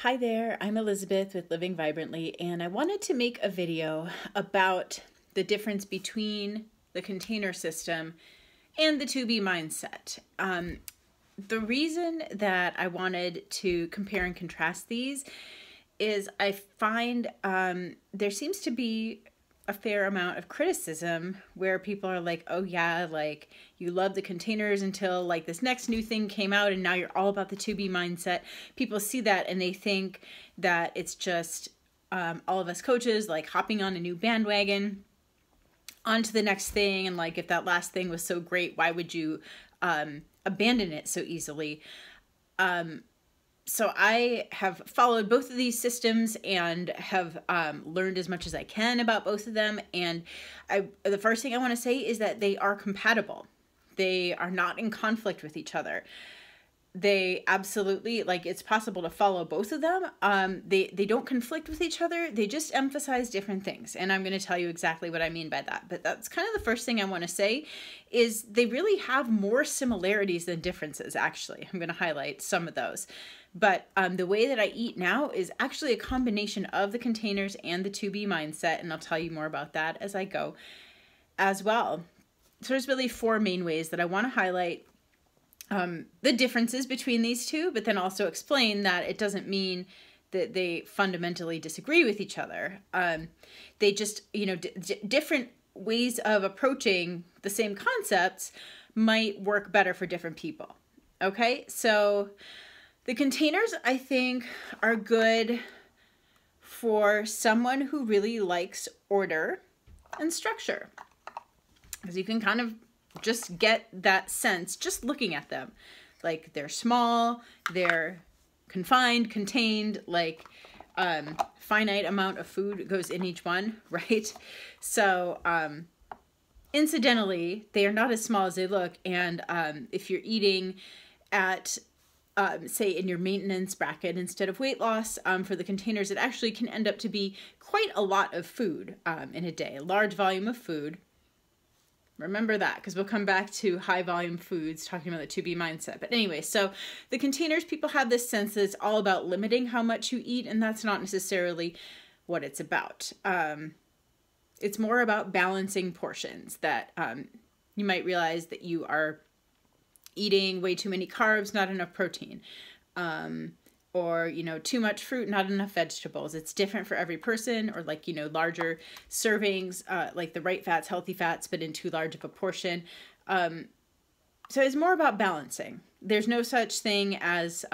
Hi there, I'm Elizabeth with Living Vibrantly, and I wanted to make a video about the difference between the container system and the to-be mindset. The reason that I wanted to compare and contrast these is I find there seems to be a fair amount of criticism where people are like, oh yeah, like you love the containers until like this next new thing came out and now you're all about the to-be mindset. People see that and they think that it's just all of us coaches like hopping on a new bandwagon onto the next thing, and like if that last thing was so great, why would you abandon it so easily? So I have followed both of these systems and have learned as much as I can about both of them. And the first thing I want to say is that they are compatible. They are not in conflict with each other. They absolutely, like, it's possible to follow both of them. They don't conflict with each other. They just emphasize different things. And I'm going to tell you exactly what I mean by that. But that's kind of the first thing I want to say is they really have more similarities than differences, actually. I'm going to highlight some of those. But the way that I eat now is actually a combination of the containers and the to-be mindset. And I'll tell you more about that as I go as well. So there's really four main ways that I want to highlight the differences between these two, but then also explain that it doesn't mean that they fundamentally disagree with each other. They just, different ways of approaching the same concepts might work better for different people. Okay, so the containers, I think, are good for someone who really likes order and structure, because you can kind of just get that sense just looking at them. Like they're small, they're confined, contained, like finite amount of food goes in each one, right? So incidentally, they are not as small as they look. And if you're eating at say in your maintenance bracket instead of weight loss, for the containers, it actually can end up to be quite a lot of food in a day, a large volume of food. Remember that, because we'll come back to high volume foods, talking about the to-be mindset. But anyway, so the containers, people have this sense that it's all about limiting how much you eat, and that's not necessarily what it's about. It's more about balancing portions, that you might realize that you are eating way too many carbs, not enough protein. Or, too much fruit, not enough vegetables. It's different for every person, or like, larger servings, like the right fats, healthy fats, but in too large of a portion. So it's more about balancing. There's no such thing as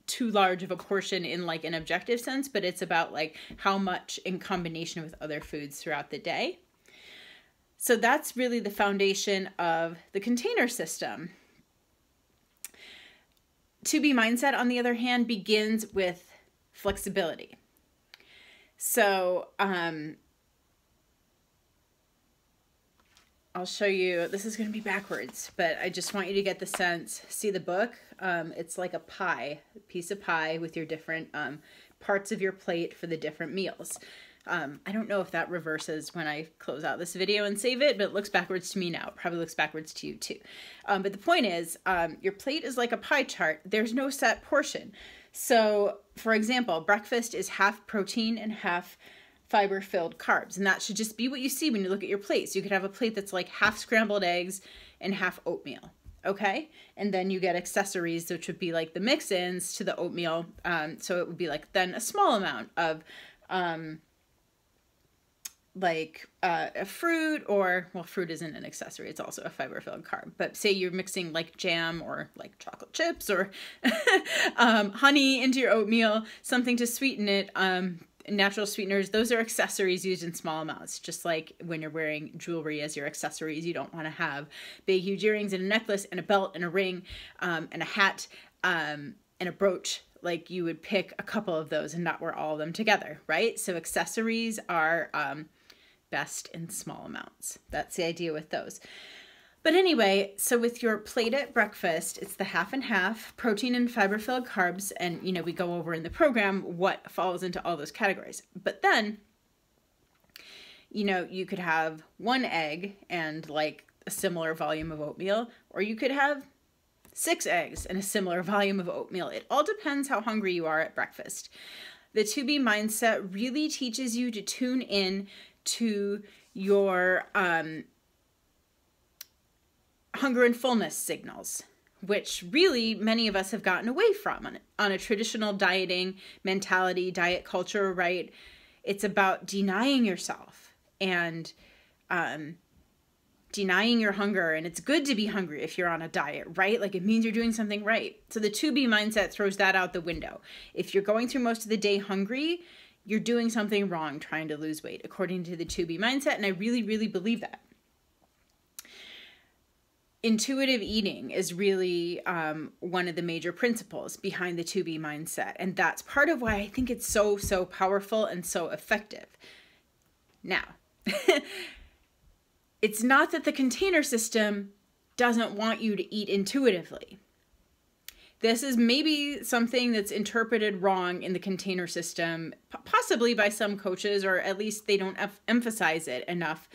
too large of a portion in like an objective sense, but it's about like how much in combination with other foods throughout the day. So that's really the foundation of the container system. To-be mindset, on the other hand, begins with flexibility. So I'll show you, this is going to be backwards, but I just want you to get the sense. See the book? It's like a pie, a piece of pie with your different parts of your plate for the different meals. I don't know if that reverses when I close out this video and save it, but it looks backwards to me now. It probably looks backwards to you too. But the point is, your plate is like a pie chart. There's no set portion. So for example, breakfast is half protein and half fiber-filled carbs. And that should just be what you see when you look at your plate. So you could have a plate that's like half scrambled eggs and half oatmeal. Okay, and then you get accessories, which would be like the mix-ins to the oatmeal. So it would be like then a small amount of a fruit, or, well, fruit isn't an accessory, it's also a fiber-filled carb. But say you're mixing like jam or like chocolate chips or honey into your oatmeal, something to sweeten it, natural sweeteners, those are accessories used in small amounts. Just like when you're wearing jewelry as your accessories, you don't want to have big, huge earrings and a necklace and a belt and a ring and a hat and a brooch. Like you would pick a couple of those and not wear all of them together, right? So accessories are best in small amounts. That's the idea with those. But anyway, so with your plate at breakfast, it's the half and half, protein and fiber-filled carbs, and we go over in the program what falls into all those categories. But then, you could have one egg and like a similar volume of oatmeal, or you could have 6 eggs, and a similar volume of oatmeal. It all depends how hungry you are at breakfast. The 2B mindset really teaches you to tune in to your hunger and fullness signals, which really many of us have gotten away from on a traditional dieting mentality, diet culture, right? It's about denying yourself and denying your hunger. And it's good to be hungry if you're on a diet, right? Like, it means you're doing something right. So the 2B mindset throws that out the window. If you're going through most of the day hungry, you're doing something wrong trying to lose weight, according to the 2B mindset. And I really, really believe that. Intuitive eating is really one of the major principles behind the 2B mindset. And that's part of why I think it's so, so powerful and so effective. Now, it's not that the container system doesn't want you to eat intuitively. This is maybe something that's interpreted wrong in the container system, possibly by some coaches, or at least they don't emphasize it enough.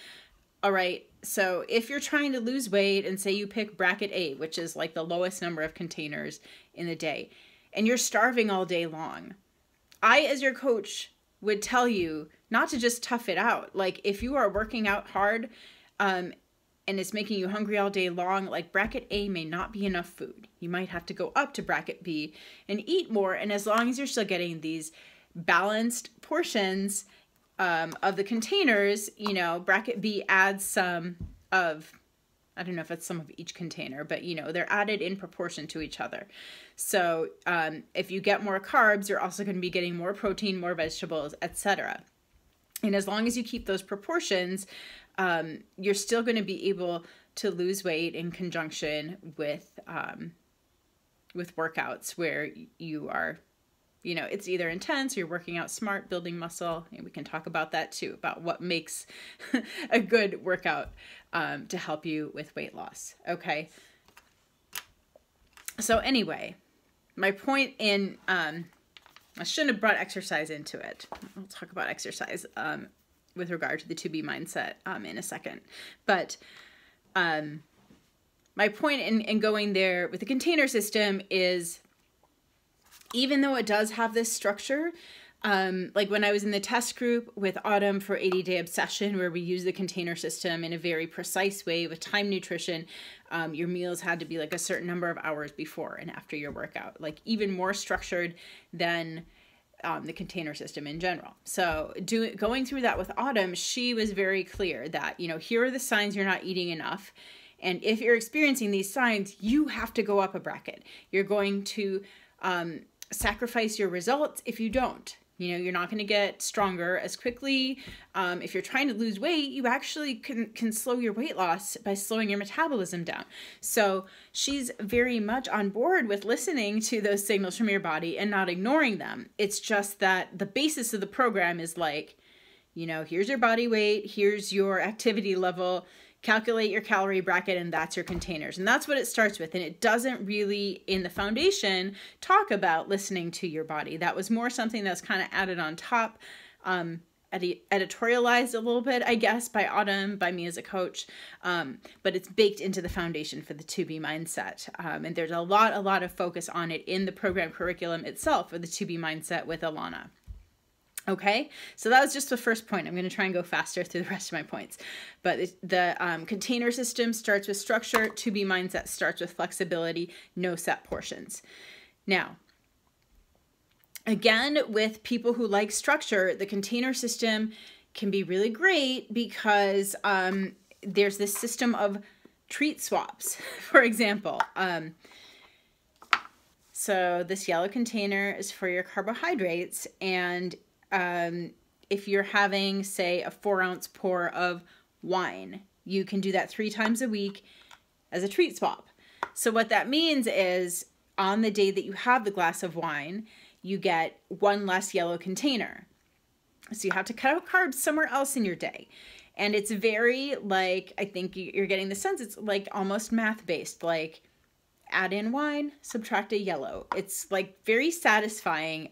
All right, so if you're trying to lose weight and say you pick bracket A, which is like the lowest number of containers in the day, and you're starving all day long, I, as your coach, would tell you not to just tough it out. Like, if you are working out hard and it's making you hungry all day long, like, bracket A may not be enough food. You might have to go up to bracket B and eat more. And as long as you're still getting these balanced portions of the containers, you know, bracket B adds some of, I don't know if it's some of each container, but, you know, they're added in proportion to each other. So if you get more carbs, you're also going to be getting more protein, more vegetables, etc. And as long as you keep those proportions, you're still going to be able to lose weight in conjunction with workouts where you are, you know, it's either intense or you're working out smart, building muscle. And we can talk about that too, about what makes a good workout to help you with weight loss. Okay. So anyway, my point in, I shouldn't have brought exercise into it. I'll talk about exercise with regard to the 2B mindset in a second. But my point in going there with the container system is, even though it does have this structure, like when I was in the test group with Autumn for 80-Day Obsession, where we use the container system in a very precise way with time nutrition, your meals had to be like a certain number of hours before and after your workout, like even more structured than the container system in general. So going through that with Autumn, she was very clear that, you know, here are the signs you're not eating enough. And if you're experiencing these signs, you have to go up a bracket. You're going to sacrifice your results if you don't. You know, you're not going to get stronger as quickly. If you're trying to lose weight, you actually can slow your weight loss by slowing your metabolism down. So she's very much on board with listening to those signals from your body and not ignoring them. It's just that the basis of the program is like, you know, here's your body weight, here's your activity level, calculate your calorie bracket, and that's your containers. And that's what it starts with. And it doesn't really, in the foundation, talk about listening to your body. That was more something that's kind of added on top, editorialized a little bit, I guess, by Autumn, by me as a coach. But it's baked into the foundation for the 2B mindset. And there's a lot of focus on it in the program curriculum itself for the 2B mindset with Alana. Okay, so that was just the first point. I'm going to try and go faster through the rest of my points. But the container system starts with structure. 2B mindset starts with flexibility, no set portions. Now, again, with people who like structure, the container system can be really great because there's this system of treat swaps, for example. So this yellow container is for your carbohydrates, and if you're having, say, a 4-ounce pour of wine, you can do that 3 times a week as a treat swap. So what that means is on the day that you have the glass of wine, you get 1 less yellow container. So you have to cut out carbs somewhere else in your day. And it's very, like, I think you're getting the sense, it's like almost math-based, like add in wine, subtract a yellow. It's like very satisfying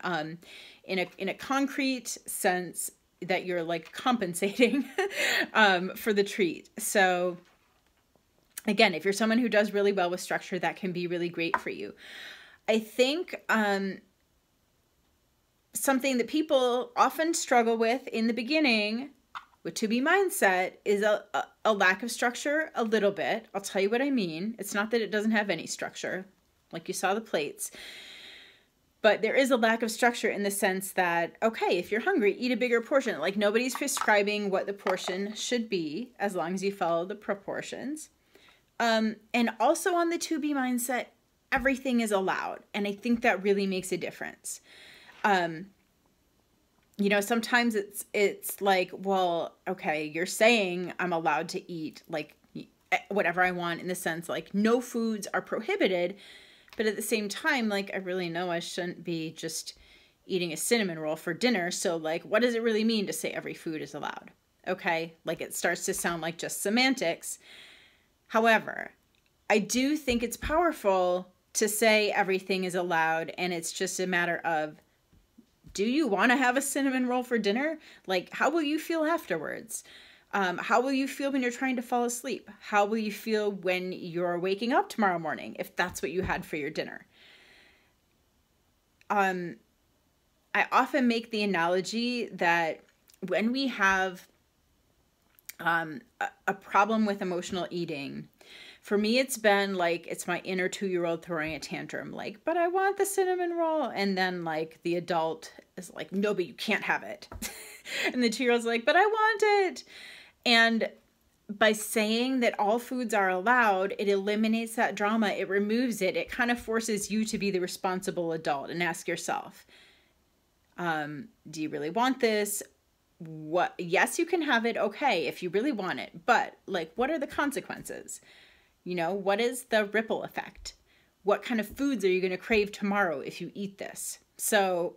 in a concrete sense that you're like compensating for the treat. So Again, if you're someone who does really well with structure, that can be really great for you. I think something that people often struggle with in the beginning with to be mindset is a lack of structure a little bit. I'll tell you what I mean. It's not that it doesn't have any structure, like you saw the plates, but there is a lack of structure in the sense that, okay, if you're hungry, eat a bigger portion. Like nobody's prescribing what the portion should be as long as you follow the proportions. And also on the to be mindset, everything is allowed. And I think that really makes a difference. You know, sometimes it's like, well, okay, you're saying I'm allowed to eat like whatever I want in the sense like no foods are prohibited. But at the same time, like I really know I shouldn't be just eating a cinnamon roll for dinner. So like, what does it really mean to say every food is allowed? Okay, like it starts to sound like just semantics. However, I do think it's powerful to say everything is allowed, and it's just a matter of, do you want to have a cinnamon roll for dinner? Like, how will you feel afterwards? How will you feel when you're trying to fall asleep? How will you feel when you're waking up tomorrow morning, if that's what you had for your dinner? I often make the analogy that when we have a problem with emotional eating, for me, it's been like, it's my inner 2-year-old throwing a tantrum, like, but I want the cinnamon roll. And then like the adult is like, no, but you can't have it. And the 2-year-old's like, but I want it. And by saying that all foods are allowed, it eliminates that drama. It removes it. It kind of forces you to be the responsible adult and ask yourself, do you really want this? What? Yes, you can have it. Okay, if you really want it. But like, what are the consequences? You know, what is the ripple effect? What kind of foods are you going to crave tomorrow if you eat this? So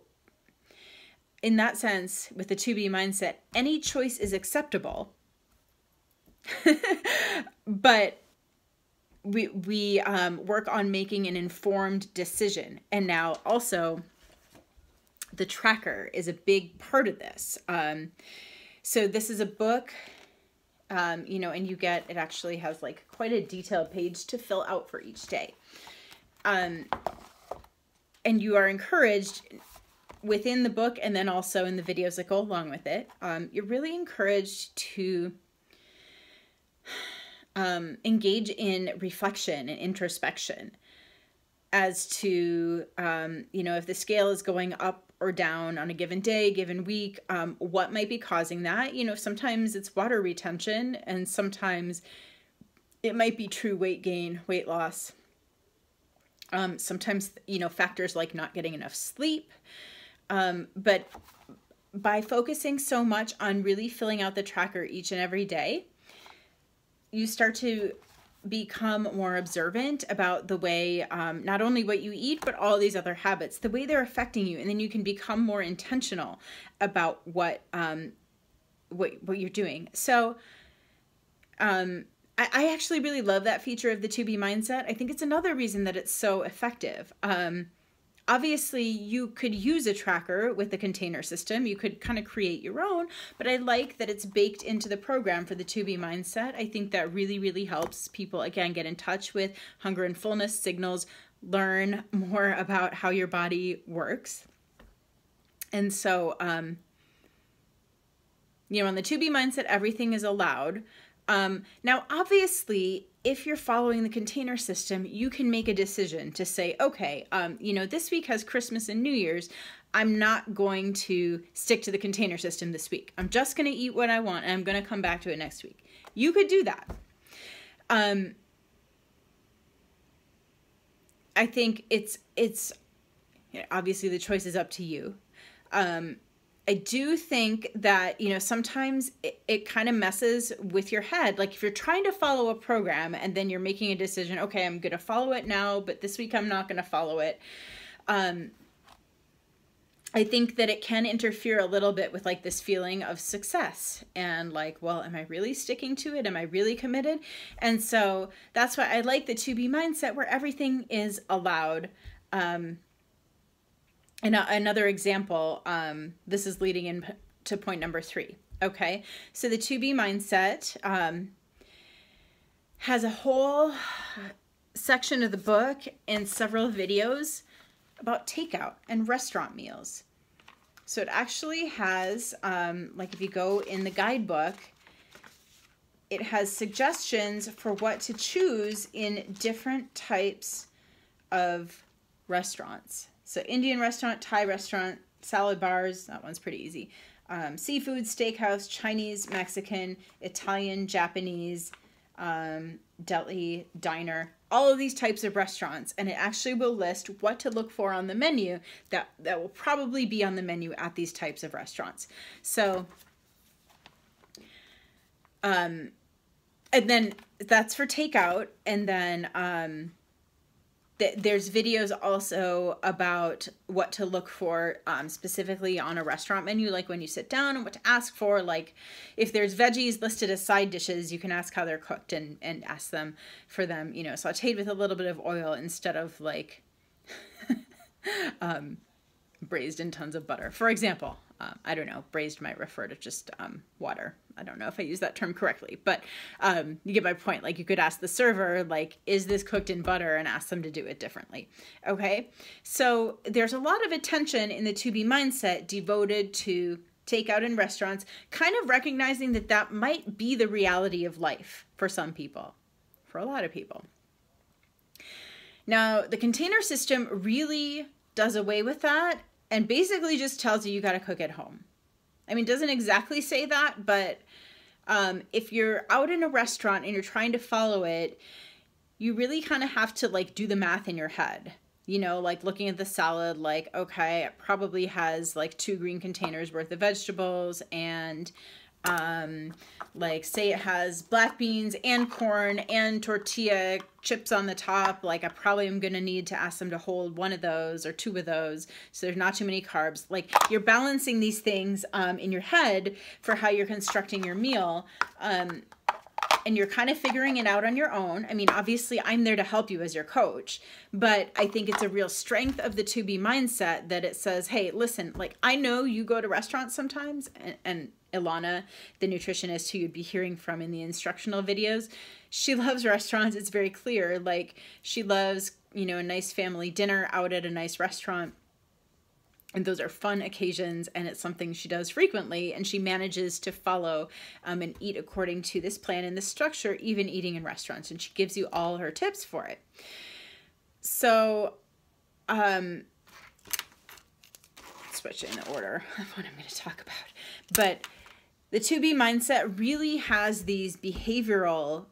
in that sense, with the to be mindset, any choice is acceptable. But we work on making an informed decision. And now also the tracker is a big part of this. So this is a book, you know, and you get, it actually has like quite a detailed page to fill out for each day. And you are encouraged within the book and then also in the videos that go along with it. You're really encouraged to engage in reflection and introspection as to, you know, if the scale is going up or down on a given day, given week, what might be causing that? You know, sometimes it's water retention and sometimes it might be true weight gain, weight loss. Sometimes, you know, factors like not getting enough sleep. But by focusing so much on really filling out the tracker each and every day, you start to become more observant about the way, not only what you eat, but all these other habits, the way they're affecting you. And then you can become more intentional about what you're doing. So, I actually really love that feature of the to be mindset. I think it's another reason that it's so effective. Obviously, you could use a tracker with the container system. You could kind of create your own, but I like that it's baked into the program for the to be mindset. I think that really, really helps people, again, get in touch with hunger and fullness signals, learn more about how your body works. And so, you know, on the to be mindset, everything is allowed. Now, obviously, if you're following the container system, you can make a decision to say, okay, you know, this week has Christmas and New Year's. I'm not going to stick to the container system this week. I'm just going to eat what I want and I'm going to come back to it next week. You could do that. I think it's you know, obviously the choice is up to you. I do think that, you know, sometimes it kind of messes with your head. Like if you're trying to follow a program and then you're making a decision, okay, I'm going to follow it now, but this week I'm not going to follow it. I think that it can interfere a little bit with like this feeling of success and like, well, am I really sticking to it? Am I really committed? And so that's why I like the to be mindset where everything is allowed. And another example, this is leading into point number 3. Okay, so the to be mindset has a whole section of the book and several videos about takeout and restaurant meals. So it actually has, like if you go in the guidebook, it has suggestions for what to choose in different types of restaurants. So Indian restaurant, Thai restaurant, salad bars, that one's pretty easy. Seafood, steakhouse, Chinese, Mexican, Italian, Japanese, deli, diner, all of these types of restaurants. And it actually will list what to look for on the menu that will probably be on the menu at these types of restaurants. So, and then that's for takeout. And then there's videos also about what to look for specifically on a restaurant menu, like when you sit down and what to ask for. Like if there's veggies listed as side dishes, you can ask how they're cooked and ask them for them, you know, sauteed with a little bit of oil instead of like braised in tons of butter. For example, I don't know, braised might refer to just water. I don't know if I use that term correctly, but you get my point. Like you could ask the server, like, is this cooked in butter, and ask them to do it differently. Okay. So there's a lot of attention in the To Be mindset devoted to takeout in restaurants, kind of recognizing that that might be the reality of life for some people, for a lot of people. Now, the container system really does away with that and basically just tells you got to cook at home. I mean, it doesn't exactly say that, but if you're out in a restaurant and you're trying to follow it, you really kind of have to like do the math in your head. You know, like looking at the salad, like, okay, it probably has like 2 green containers worth of vegetables, and like say it has black beans and corn and tortilla chips on the top. Like I probably am going to need to ask them to hold 1 of those or 2 of those, so there's not too many carbs. Like you're balancing these things in your head for how you're constructing your meal, and you're kind of figuring it out on your own. I mean, obviously I'm there to help you as your coach, but I think it's a real strength of the To Be mindset that it says, hey, listen, like I know you go to restaurants sometimes, and Ilana, the nutritionist who you'd be hearing from in the instructional videos, she loves restaurants. It's very clear. Like she loves, you know, a nice family dinner out at a nice restaurant. And those are fun occasions, and it's something she does frequently, and she manages to follow and eat according to this plan and this structure, even eating in restaurants, and she gives you all her tips for it. So, switch in the order of what I'm going to talk about. But the To Be mindset really has these behavioral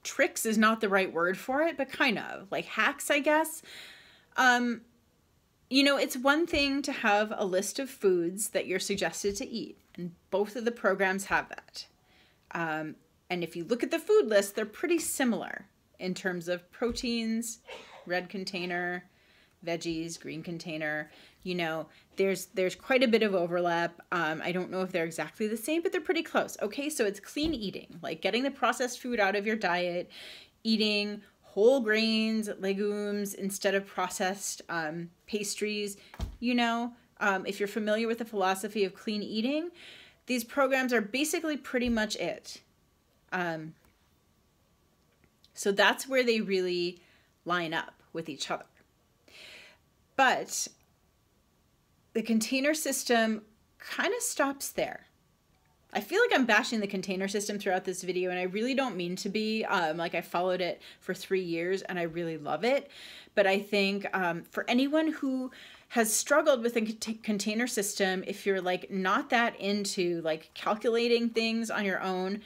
tricks is not the right word for it, but kind of like hacks, I guess. You know, it's one thing to have a list of foods that you're suggested to eat, and both of the programs have that. And if you look at the food list, they're pretty similar in terms of proteins, red container, veggies, green container. You know, there's quite a bit of overlap. I don't know if they're exactly the same, but they're pretty close. Okay, so it's clean eating, like getting the processed food out of your diet, eating whole grains, legumes, instead of processed pastries. You know, if you're familiar with the philosophy of clean eating, these programs are basically pretty much it. So that's where they really line up with each other. But the container system kind of stops there. I feel like I'm bashing the container system throughout this video, and I really don't mean to be. Like I followed it for 3 years and I really love it. But I think for anyone who has struggled with a container system, if you're like not that into like calculating things on your own,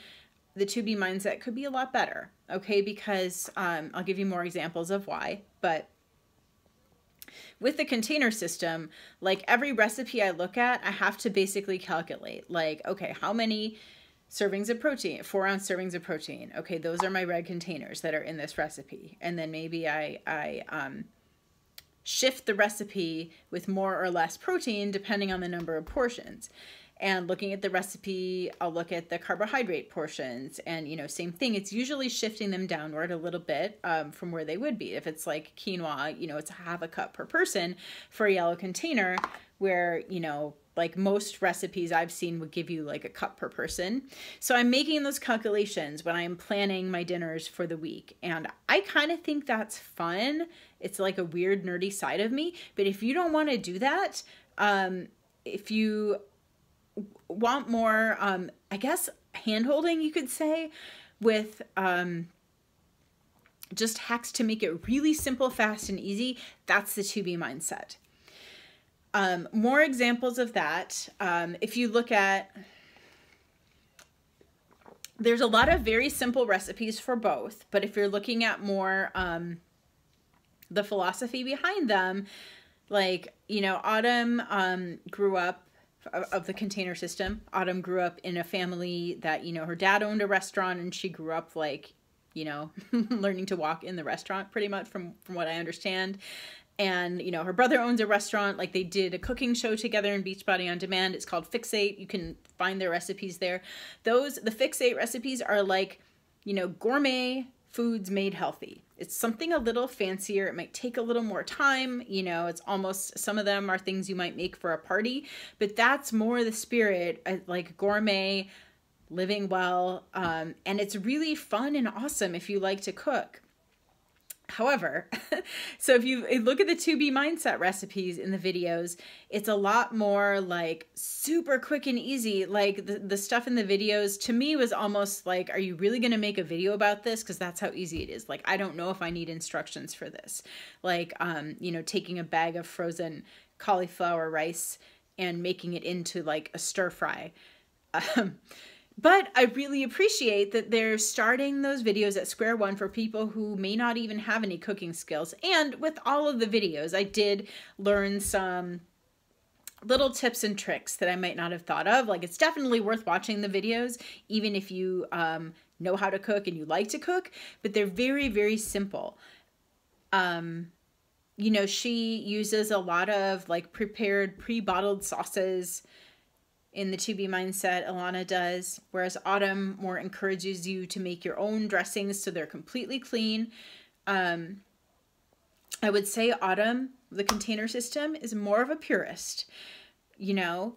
the To Be mindset could be a lot better. Okay, because I'll give you more examples of why. But with the container system, like every recipe I look at, I have to basically calculate like, okay, how many servings of protein, 4-ounce servings of protein. Okay, those are my red containers that are in this recipe. And then maybe I shift the recipe with more or less protein depending on the number of portions. and looking at the recipe, I'll look at the carbohydrate portions, and, you know, same thing. It's usually shifting them downward a little bit from where they would be. If it's like quinoa, you know, it's half a cup per person for a yellow container, where, you know, like most recipes I've seen would give you like a cup per person. So I'm making those calculations when I'm planning my dinners for the week. And I kind of think that's fun. It's like a weird nerdy side of me. But if you don't want to do that, if you want more, I guess, hand-holding, you could say, with just hacks to make it really simple, fast, and easy, that's the 2B mindset. More examples of that. If you look at, there's a lot of very simple recipes for both, but if you're looking at more the philosophy behind them, like, you know, Autumn grew up, of the container system, Autumn grew up in a family that, you know, her dad owned a restaurant, and she grew up like, you know, learning to walk in the restaurant pretty much from what I understand. And, you know, her brother owns a restaurant. Like, they did a cooking show together in Beachbody On Demand. It's called Fixate. You can find their recipes there. The Fixate recipes are like, you know, gourmet foods made healthy. It's something a little fancier. It might take a little more time. You know, it's almost, some of them are things you might make for a party, but that's more the spirit, like gourmet, living well. And it's really fun and awesome if you like to cook. However, so if you look at the 2B mindset recipes in the videos, it's a lot more like super quick and easy. Like the stuff in the videos to me was almost like, are you really going to make a video about this? Because that's how easy it is. Like, I don't know if I need instructions for this. Like, you know, taking a bag of frozen cauliflower rice and making it into like a stir fry. But I really appreciate that they're starting those videos at square one for people who may not even have any cooking skills. And with all of the videos, I did learn some little tips and tricks that I might not have thought of. Like, it's definitely worth watching the videos, even if you know how to cook and you like to cook, but they're very, very simple. You know, she uses a lot of like prepared pre-bottled sauces in the 2B mindset. Ilana does, whereas Autumn more encourages you to make your own dressings so they're completely clean. I would say Autumn, the container system, is more of a purist, you know,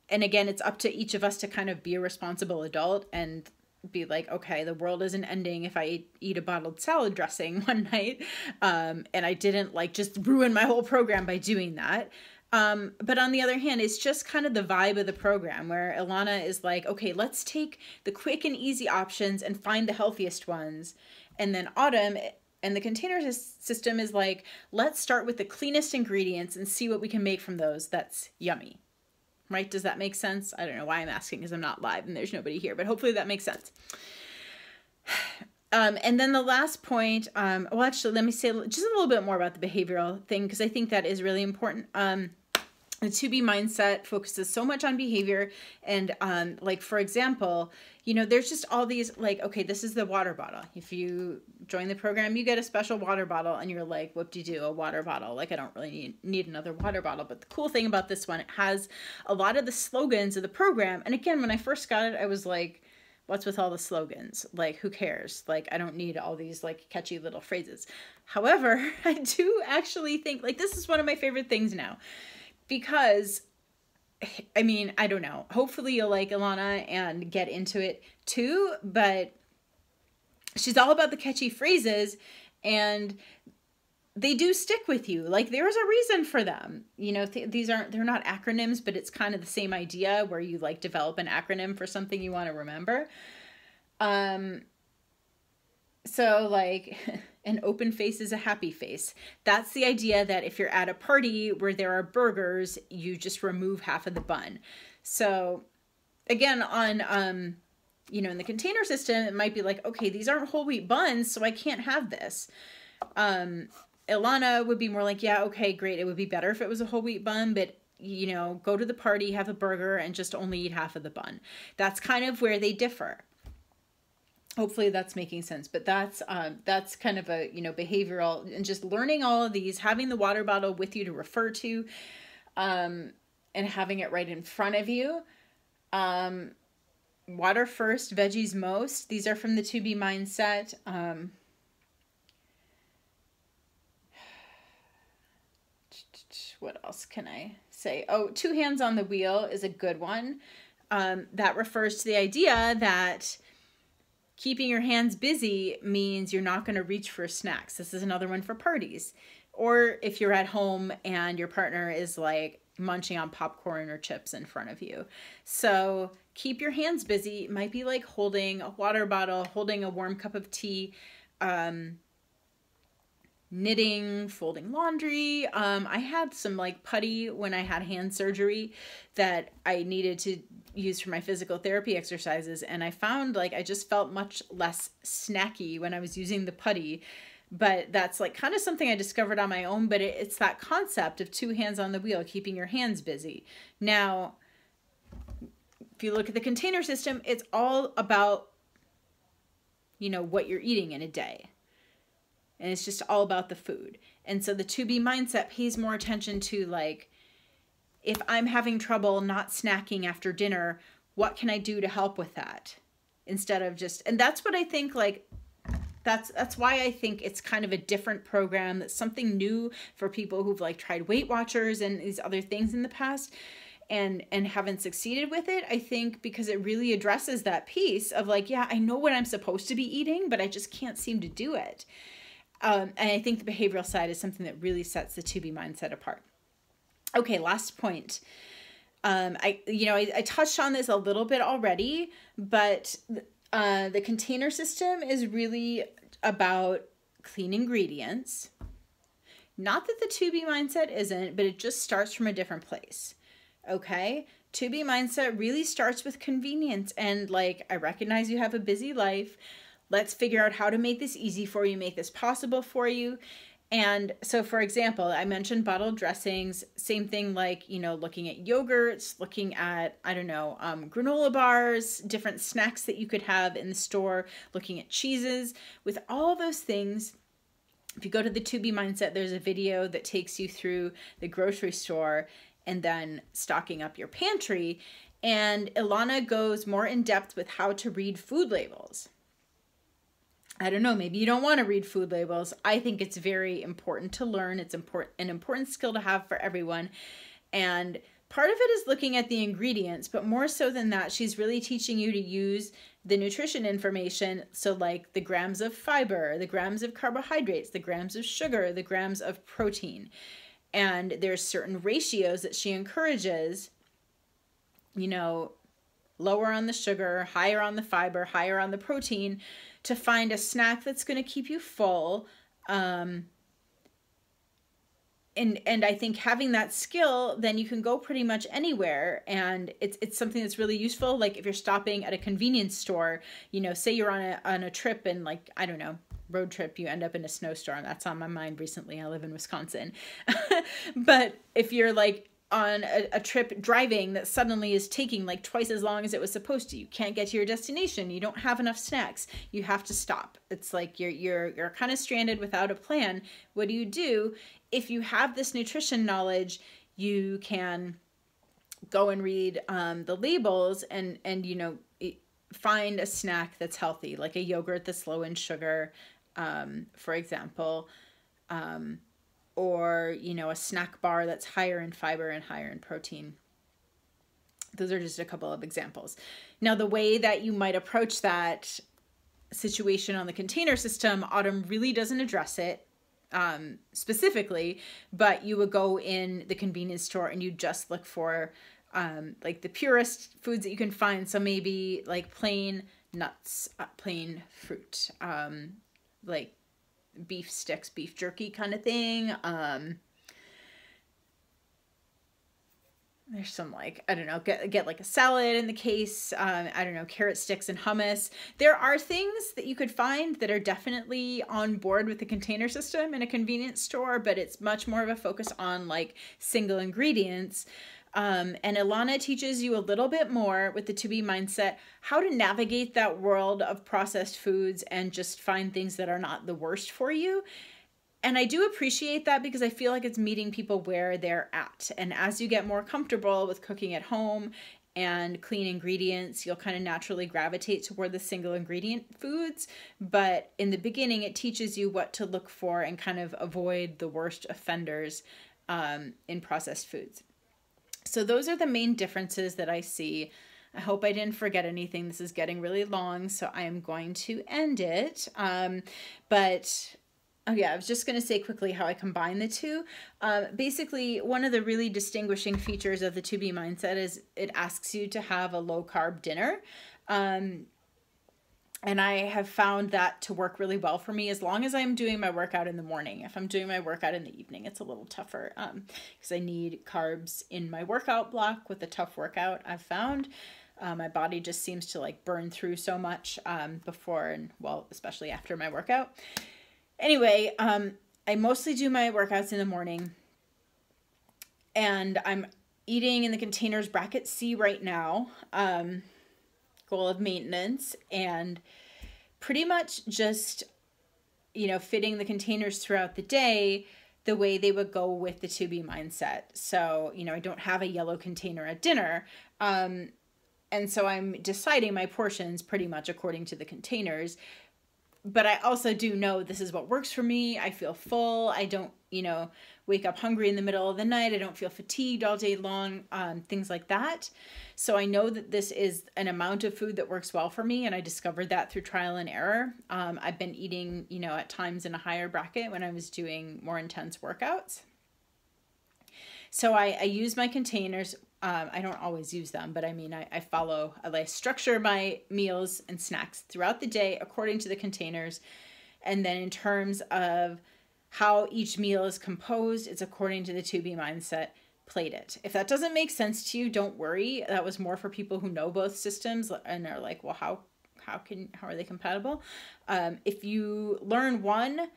and again, it's up to each of us to kind of be a responsible adult and be like, okay, the world isn't ending if I eat a bottled salad dressing one night. And I didn't like just ruin my whole program by doing that. But on the other hand, it's just kind of the vibe of the program where Ilana is like, okay, let's take the quick and easy options and find the healthiest ones. And then Autumn and the container system is like, let's start with the cleanest ingredients and see what we can make from those that's yummy. Right? Does that make sense? I don't know why I'm asking, because I'm not live and there's nobody here, but hopefully that makes sense. And then the last point, well, actually, let me say just a little bit more about the behavioral thing, because I think that is really important. The 2B mindset focuses so much on behavior. And like, for example, you know, there's just all these like, okay, this is the water bottle. If you join the program, you get a special water bottle and you're like, whoop-de-doo, a water bottle. Like, I don't really need another water bottle. But the cool thing about this one, it has a lot of the slogans of the program. And again, when I first got it, I was like, what's with all the slogans? Like, who cares? Like, I don't need all these like catchy little phrases. However, I do actually think like this is one of my favorite things now, because I mean, I don't know. Hopefully you'll like Ilana and get into it too, but she's all about the catchy phrases and they do stick with you. Like, there's a reason for them. You know, they're not acronyms, but it's kind of the same idea where you like develop an acronym for something you want to remember. So like an open face is a happy face. That's the idea that if you're at a party where there are burgers, you just remove half of the bun. So again, on, you know, in the container system, it might be like, okay, these aren't whole wheat buns, so I can't have this. Ilana would be more like, yeah, okay, great. It would be better if it was a whole wheat bun, but you know, go to the party, have a burger, and just only eat half of the bun. That's kind of where they differ. Hopefully that's making sense, but that's kind of a, you know, behavioral, and just learning all of these, having the water bottle with you to refer to, and having it right in front of you. Water first, veggies most. These are from the To Be Mindset. What else can I say? Oh, 2 hands on the wheel is a good one. That refers to the idea that keeping your hands busy means you're not going to reach for snacks. This is another one for parties. Or if you're at home and your partner is like munching on popcorn or chips in front of you. So keep your hands busy. It might be like holding a water bottle, holding a warm cup of tea, knitting, folding laundry. I had some like putty when I had hand surgery that I needed to use for my physical therapy exercises. And I found like I just felt much less snacky when I was using the putty. But that's like kind of something I discovered on my own, but it's that concept of 2 hands on the wheel, keeping your hands busy. Now, if you look at the container system, it's all about, you know, what you're eating in a day. And it's just all about the food. And so the To Be Mindset pays more attention to like, if I'm having trouble not snacking after dinner, what can I do to help with that? Instead of just, and that's what I think like, that's why I think it's kind of a different program. That's something new for people who've like tried Weight Watchers and these other things in the past and haven't succeeded with it. I think because it really addresses that piece of like, yeah, I know what I'm supposed to be eating, but I just can't seem to do it. And I think the behavioral side is something that really sets the To Be Mindset apart. Okay, last point. I touched on this a little bit already, but the container system is really about clean ingredients. Not that the To Be Mindset isn't, but it just starts from a different place. Okay? To Be Mindset really starts with convenience. And like, I recognize you have a busy life. Let's figure out how to make this easy for you, make this possible for you. And so, for example, I mentioned bottled dressings, same thing like, you know, looking at yogurts, looking at, I don't know, granola bars, different snacks that you could have in the store, looking at cheeses. With all those things, if you go to the To Be Mindset, there's a video that takes you through the grocery store and then stocking up your pantry. And Ilana goes more in depth with how to read food labels. I don't know, maybe you don't want to read food labels. I think it's very important to learn. It's an important skill to have for everyone. And part of it is looking at the ingredients, but more so than that, she's really teaching you to use the nutrition information. So like the grams of fiber, the grams of carbohydrates, the grams of sugar, the grams of protein. And there's certain ratios that she encourages, you know, lower on the sugar, higher on the fiber, higher on the protein, to find a snack that's going to keep you full. And I think having that skill, then you can go pretty much anywhere. And it's something that's really useful. Like if you're stopping at a convenience store, you know, say you're on a trip and like, I don't know, road trip, you end up in a snowstorm. That's on my mind recently. I live in Wisconsin. But if you're like on a trip driving that suddenly is taking like twice as long as it was supposed to, you can't get to your destination, you don't have enough snacks, you have to stop. It's like you're kind of stranded without a plan. What do? If you have this nutrition knowledge, you can go and read the labels and you know, find a snack that's healthy, like a yogurt that's low in sugar, for example, or, you know, a snack bar that's higher in fiber and higher in protein. Those are just a couple of examples. Now, the way that you might approach that situation on the container system, Autumn really doesn't address it specifically, but you would go in the convenience store and you just look for like the purest foods that you can find. So maybe like plain nuts, plain fruit, like beef sticks, beef jerky kind of thing. There's some like, I don't know, get like a salad in the case. I don't know, carrot sticks and hummus. There are things that you could find that are definitely on board with the container system in a convenience store, but it's much more of a focus on like single ingredients. And Ilana teaches you a little bit more with the To Be Mindset, how to navigate that world of processed foods and just find things that are not the worst for you. And I do appreciate that because I feel like it's meeting people where they're at. And as you get more comfortable with cooking at home and clean ingredients, you'll kind of naturally gravitate toward the single ingredient foods. But in the beginning, it teaches you what to look for and kind of avoid the worst offenders in processed foods. So those are the main differences that I see. I hope I didn't forget anything. This is getting really long, so I am going to end it. Oh yeah, I was just going to say quickly how I combine the two. Basically, one of the really distinguishing features of the 2B mindset is it asks you to have a low-carb dinner. And I have found that to work really well for me as long as I'm doing my workout in the morning. If I'm doing my workout in the evening, it's a little tougher because I need carbs in my workout block with a tough workout, I've found. My body just seems to like burn through so much before and, well, especially after my workout. Anyway, I mostly do my workouts in the morning, and I'm eating in the containers bracket C right now, goal of maintenance, and pretty much just, you know, fitting the containers throughout the day the way they would go with the 2B mindset. So, you know, I don't have a yellow container at dinner, and so I'm deciding my portions pretty much according to the containers. But I also do know this is what works for me. I feel full. I don't, you know, wake up hungry in the middle of the night. I don't feel fatigued all day long, things like that. So I know that this is an amount of food that works well for me, and I discovered that through trial and error. I've been eating, you know, at times in a higher bracket when I was doing more intense workouts. So I use my containers. I don't always use them, but I mean, I structure my meals and snacks throughout the day according to the containers. And then in terms of how each meal is composed, it's according to the 2B mindset, plate it. If that doesn't make sense to you, don't worry. That was more for people who know both systems and are like, well, how are they compatible? If you learn one,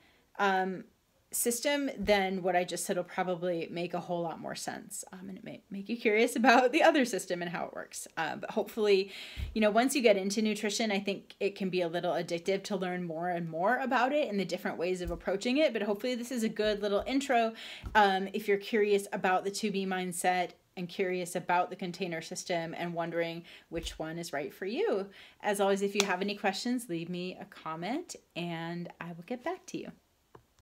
system, then what I just said will probably make a whole lot more sense. And it may make you curious about the other system and how it works. But hopefully, you know, once you get into nutrition, I think it can be a little addictive to learn more and more about it and the different ways of approaching it. But hopefully this is a good little intro if you're curious about the 2B mindset and curious about the container system and wondering which one is right for you. As always, if you have any questions, leave me a comment and I will get back to you.